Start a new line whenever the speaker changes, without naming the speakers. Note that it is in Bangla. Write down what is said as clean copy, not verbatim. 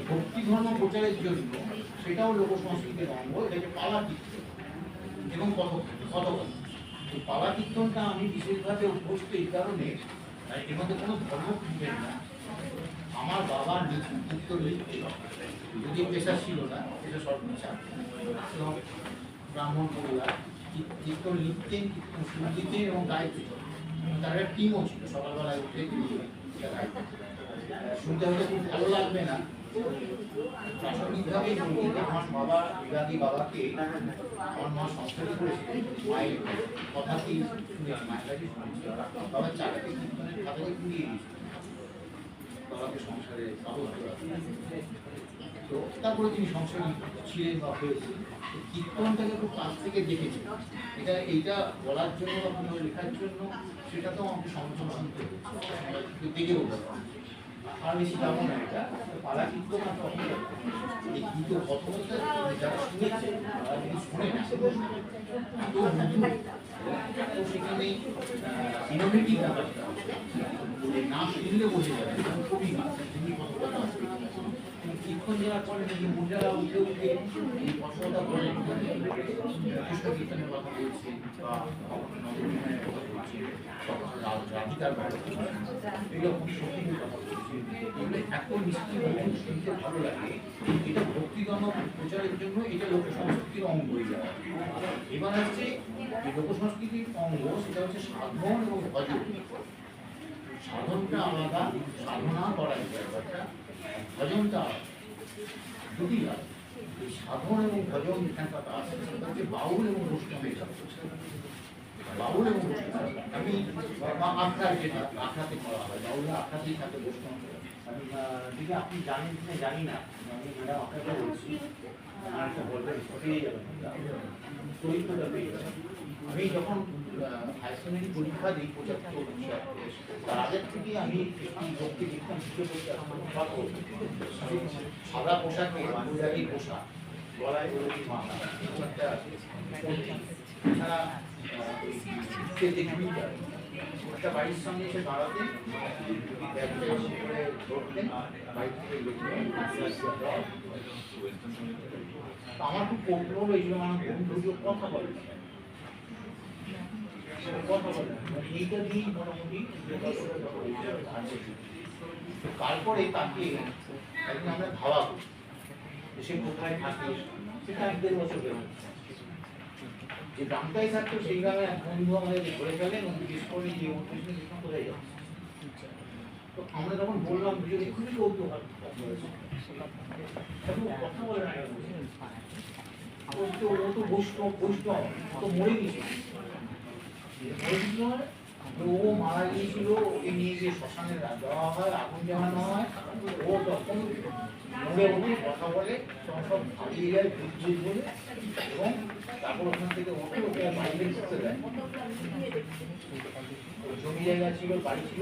ভক্তি ধর্ম প্রচারের জন্য সেটাও লোক সংস্কৃতির অঙ্গ, এটাকে পালা কীর্তন এবং কথকথা। এই পালা কীর্তনটা আমি বিশেষভাবে অভ্যস্ত এই কারণে, এর মধ্যে কোনো ধর্ম খুঁজবেন না। আমার বাবার কীর্তন লিখতে, যদি পেশা ছিল না, এটা সর্বচা এবং ব্রাহ্মণ পরিবার, কীর্তন লিখতেন, কীর্তন শুনে দিতেন এবং গাইতেন। তার একটা টিমও ছিল, সকালবেলায় উঠে শুনতে হয়তো খুব ভালো লাগবে না। প্রাসঙ্গিকভাবে আমার বাবা বিভাগী বাবাকে আমার মা সংস্কৃতি করেছিলেন, মায়ের কথাতেই শুনেছি, মায়ের কাছে শুনেছি। বাবার চাকরি কীর্তনের খাতাকে পুড়িয়ে দিয়েছিল বাবাকে সংসারে তো তারপরে তিনি সংসারী ছিলেন বা হয়েছিলেন। কীর্তনটাকে খুব কাছ থেকে দেখেছি। এইটা বলার জন্য বা কোনো লেখার জন্য সেটা তো আমাকে সমালোচনা শুনতে হচ্ছে, দেখে বলতে আর বেশি যাবো না। এটা পালা কীর্তন এই গীত কথকতা যারা শুনেছে তারা যদি শোনে না তো সেখানে ইনোভেটিভ ব্যাপারটা না শুনলে বোঝা যাবে খুবই না কথকতা কীর্তন যারা করেন যে মহিলারা উঠে উঠে এই কথকতা বলেন, কৃষ্ণ কীর্তনের কথা বলছে বা নবমীর কথা বলছে, রাধিকার কথা বলছে, এগুলো খুব সত্যির কথা বলছে, এগুলো এত মিষ্টি শুনতে ভালো লাগে। এটা ভক্তিধর্ম প্রচারের জন্য এটা লোক সংস্কৃতির অঙ্গ হয়ে যাওয়া। এবার হচ্ছে এই লোক সংস্কৃতির অঙ্গ, সেটা হচ্ছে সাধন এবং ভজন। সাধনটা আলাদা, সাধনা করা ব্যাপারটা, ভজনটা দুটি আলাদা। এই সাধন এবং ভজন এখানকার আছে, সেটা হচ্ছে বাউল এবং বৈষ্ণবের। বাউল এবং বৈষ্ণব আমি আখড়া, যেটা আখড়াতে করা হয়, বাউলরা আখড়াতেই থাকে, বৈষ্ণব যদি আপনি জানেন কিনা জানি না, আমি ম্যাডাম আপনাকে বলছি, আমার একটা বলবেন পেয়ে যাবেন, চরিত্রটা পেয়ে যাবেন। আমি যখন হায়ার সেকেন্ডারি পরীক্ষা দিই ৭৫ তার আগের থেকে আমি একটি ভক্তি কীর্তন শিখে সাদা পোশাকে গুজরাটি পোশাক, গলায় গুজরাটি মালা, এছাড়া একটা বাড়ির সঙ্গে এসে দাঁড়াতে ধরতেন, বাড়ি থেকে আমার খুব কৌতূহল হয়েছিল, আমার বন্ধু কথা বলে এইটা দিয়েই মোটামুটি। তারপরে তাকে একদিন আমরা ধাওয়া করি, সে কোথায় থাকে, সেটা ১-১.৫ বছর বের যে গ্রামটাই থাকতো সেই গ্রামে এক বন্ধু আমাদের ধরে ফেলেন, জিজ্ঞেস করেন যে কোথায় যাচ্ছে। তো আমরা যখন বললাম দুজনে খুবই কৌতূহল, কথা বলে না, ও তো বৈষ্ণব, তো মরে গেছে, ও মারা গিয়েছিল, ওকে নিয়ে গিয়ে শ্মশানে দেওয়া হয়, আগুন জ্বালানো হয়। ও তখন মনে মনে কথা বলে, তখন সব হারিয়ে যায় ভূত বলে, এবং তারপর ওখান থেকে ওকে বাইরে করতে দেয়। জমি জায়গা ছিল, বাড়ি ছিল,